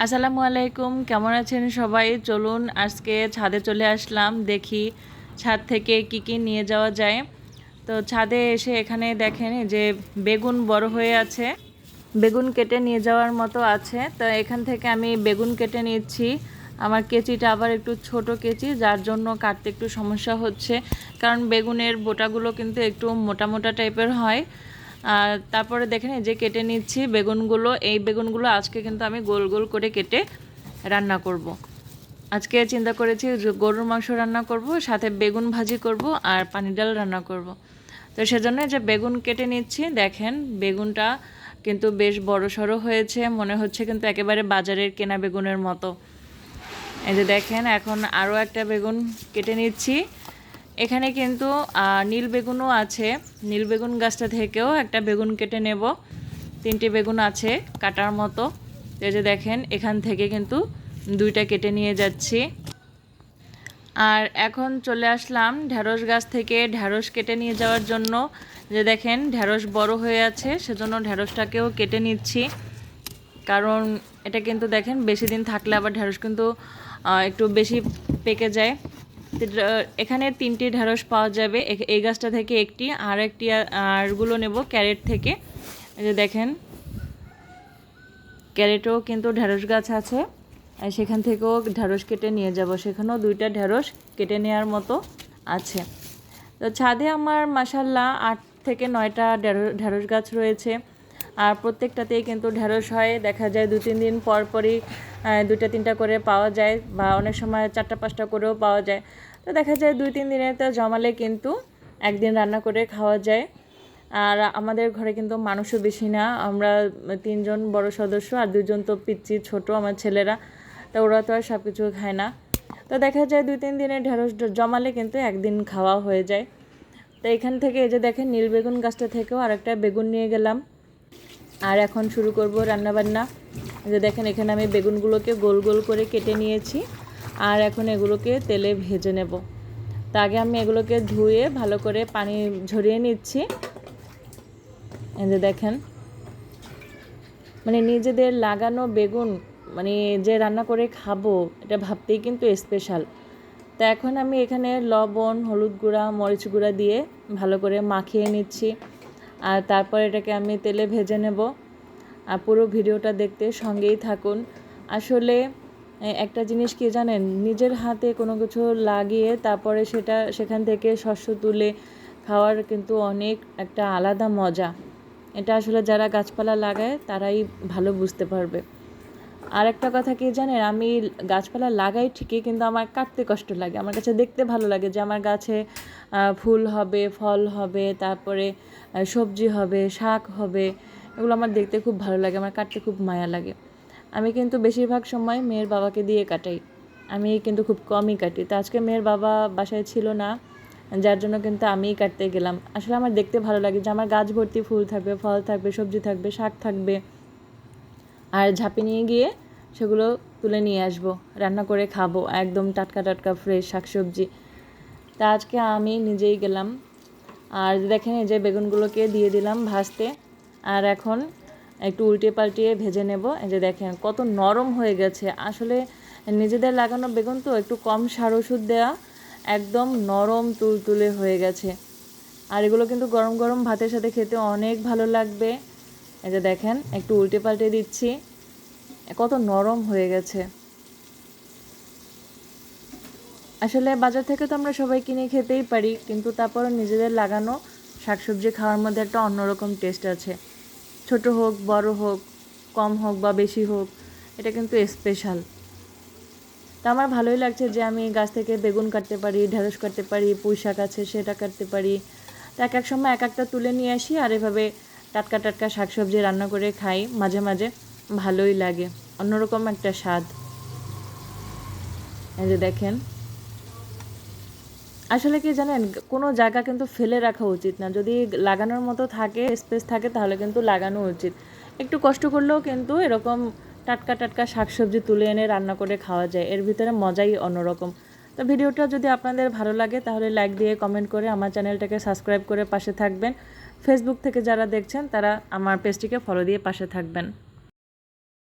আসসালামু আলাইকুম, কেমন আছেন সবাই? চলুন আজকে ছাদে চলে আসলাম, দেখি ছাদ থেকে কি কি নিয়ে যাওয়া যায়। তো ছাদে এসে এখানে দেখেন যে বেগুন বড় হয়ে আছে, বেগুন কেটে নিয়ে যাওয়ার মতো আছে। তো এখান থেকে আমি বেগুন কেটে নিচ্ছি। আমার কেচিটা আবার একটু ছোট কেচি, যার জন্য কাটতে একটু সমস্যা হচ্ছে, কারণ বেগুনের বোটাগুলো কিন্তু একটু মোটা মোটা টাইপের হয়। আর তারপরে দেখেন এই যে কেটে নিচ্ছি বেগুনগুলো। এই বেগুনগুলো আজকে কিন্তু আমি গোল গোল করে কেটে রান্না করব। আজকে চিন্তা করেছি গরুর মাংস রান্না করব, সাথে বেগুন ভাজি করব আর পানি ডাল রান্না করব। তো সেজন্য যে বেগুন কেটে নিচ্ছি, দেখেন বেগুনটা কিন্তু বেশ বড় সড়ো হয়েছে, মনে হচ্ছে কিন্তু একেবারে বাজারের কেনা বেগুনের মতো। এই যে দেখেন এখন আরও একটা বেগুন কেটে নিচ্ছি। এখানে কিন্তু নীল বেগুনও আছে, নীল বেগুন গাছটা থেকেও একটা বেগুন কেটে নেব। 3টি বেগুন আছে কাটার মতো। এই যে দেখেন এখান থেকে কিন্তু 2টা কেটে নিয়ে যাচ্ছি। আর এখন চলে আসলাম ঢ্যাঁড়স গাছ থেকে ঢ্যাঁড়স কেটে নিয়ে যাওয়ার জন্য। যে দেখেন ঢ্যাঁড়স বড় হয়ে আছে, সেজন্য ঢ্যাঁড়সটাকেও কেটে নিচ্ছি, কারণ এটা কিন্তু দেখেন বেশি দিন থাকলে আবার ঢ্যাঁড়স কিন্তু একটু বেশি পেকে যায়। এখানে 3টি ঢ্যাঁড়স পাওয়া যাবে, এই গাছটা থেকে একটি, আর একটি আরগুলো নেব ক্যারেট থেকে। এই যে দেখেন ক্যারেটেও কিন্তু ঢ্যাঁড়স গাছ আছে, সেখান থেকেও ঢ্যাঁড়স কেটে নিয়ে যাব। সেখানেও 2টা ঢ্যাঁড়স কেটে নেওয়ার মতো আছে। তো ছাদে আমার মাশাল্লাহ 8 থেকে 9টা ঢ্যাঁড়স গাছ রয়েছে, আর প্রত্যেকটাতেই কিন্তু ঢ্যাঁড়স হয়। দেখা যায় 2-3 দিন পর পরই 2টা-3টা করে পাওয়া যায়, বা অনেক সময় 4টা-5টা করেও পাওয়া যায়। তো দেখা যায় 2-3 দিনের তো জমালে কিন্তু একদিন রান্না করে খাওয়া যায়। আর আমাদের ঘরে কিন্তু মানুষও বেশি না, আমরা 3 জন বড় সদস্য, আর 2 জন তো পিচ্চি ছোট আমার ছেলেরা, তো ওরা তো আর সব কিছু খায় না। তো দেখা যায় 2-3 দিনের ঢ্যাঁড়স জমালে কিন্তু একদিন খাওয়া হয়ে যায়। তো এখান থেকে এই যে দেখেন নীল বেগুন গাছটা থেকেও আরেকটা বেগুন নিয়ে গেলাম। আর এখন শুরু করব রান্নাবান্না। যে দেখেন এখানে আমি বেগুনগুলোকে গোল গোল করে কেটে নিয়েছি, আর এখন এগুলোকে তেলে ভেজে নেব। তো আগে আমি এগুলোকে ধুয়ে ভালো করে পানি ঝরিয়ে নিচ্ছি। এই যে দেখেন মানে নিজেদের লাগানো বেগুন মানে যে রান্না করে খাবো, এটা ভাবতেই কিন্তু স্পেশাল। তো এখন আমি এখানে লবণ, হলুদ গুঁড়া, মরিচ গুঁড়া দিয়ে ভালো করে মাখিয়ে নিচ্ছি, আর তারপর এটাকে আমি তেলে ভেজে নেব। আর পুরো ভিডিওটা দেখতে সঙ্গেই থাকুন। আসলে একটা জিনিস কি জানেন, নিজের হাতে কোনো কিছু লাগিয়ে তারপরে সেখান থেকে শস্য তুলে খাওয়ার কিন্তু অনেক একটা আলাদা মজা। এটা আসলে যারা গাছপালা লাগায় তারাই ভালো বুঝতে পারবে। আর একটা কথা কি জানেন, আমি গাছপালা লাগাই ঠিকই, কিন্তু আমার কাটতে কষ্ট লাগে। আমার কাছে দেখতে ভালো লাগে যে আমার গাছে ফুল হবে, ফল হবে, তারপরে সবজি হবে, শাক হবে, এগুলো আমার দেখতে খুব ভালো লাগে, আমার কাটতে খুব মায়া লাগে। আমি কিন্তু বেশিরভাগ সময় মেয়ের বাবাকে দিয়ে কাটাই, আমি কিন্তু খুব কমই কাটি। তো আজকে মেয়ের বাবা বাসায় ছিল না, যার জন্য কিন্তু আমিই কাটতে গেলাম। আসলে আমার দেখতে ভালো লাগে যে আমার গাছ ভর্তি ফুল থাকবে, ফল থাকবে, সবজি থাকবে, শাক থাকবে, আর ঝাঁপি নিয়ে গিয়ে সেগুলো তুলে নিয়ে আসবো, রান্না করে খাবো, একদম টাটকা টাটকা ফ্রেশ শাকসবজি। তা আজকে আমি নিজেই গেলাম। আর দেখেন এই যে বেগুনগুলোকে দিয়ে দিলাম ভাজতে, আর এখন একটু উল্টে পাল্টিয়ে ভেজে নেব। এই যে দেখেন কত নরম হয়ে গেছে। আসলে নিজেদের লাগানো বেগুন তো একটু কম সার ওষুধ দেওয়া, একদম নরম তুলতুলে হয়ে গেছে। আর এগুলো কিন্তু গরম গরম ভাতের সাথে খেতে অনেক ভালো লাগবে। এই যে দেখেন একটু উল্টে পাল্টে দিচ্ছি, কত নরম হয়ে গেছে। আসলে বাজার থেকে তো আমরা সবাই কিনে খেতেই পারি, কিন্তু তারপরও নিজেদের লাগানো শাকসবজি খাওয়ার মধ্যে একটা অন্যরকম টেস্ট আছে। ছোট হোক, বড় হোক, কম হোক বা বেশি হোক, এটা কিন্তু স্পেশাল। তা আমার ভালোই লাগছে যে আমি গাছ থেকে বেগুন কাটতে পারি, ঢেঁড়স কাটতে পারি, পুঁই শাক আছে সেটা কাটতে পারি। তো এক এক সময় এক একটা তুলে নিয়ে আসি, আর এভাবে টাটকা টাটকা শাকসবজি রান্না করে খাই মাঝে মাঝে, ভালোই লাগে, অন্যরকম একটা স্বাদ। এই যে দেখেন আসলে কি জানেন, কোনো জায়গা কিন্তু ফেলে রাখা উচিত না। যদি লাগানোর মতো থাকে, স্পেস থাকে, তাহলে কিন্তু লাগানো উচিত। একটু কষ্ট করলেও কিন্তু এরকম টাটকা টাটকা শাকসবজি তুলে এনে রান্না করে খাওয়া যায়, এর ভিতরে মজাই অন্যরকম। তো ভিডিওটা যদি আপনাদের ভালো লাগে তাহলে লাইক দিয়ে কমেন্ট করে আমার চ্যানেলটাকে সাবস্ক্রাইব করে পাশে থাকবেন। ফেসবুক থেকে যারা দেখছেন তারা আমার পেজটিকে ফলো দিয়ে পাশে থাকবেন।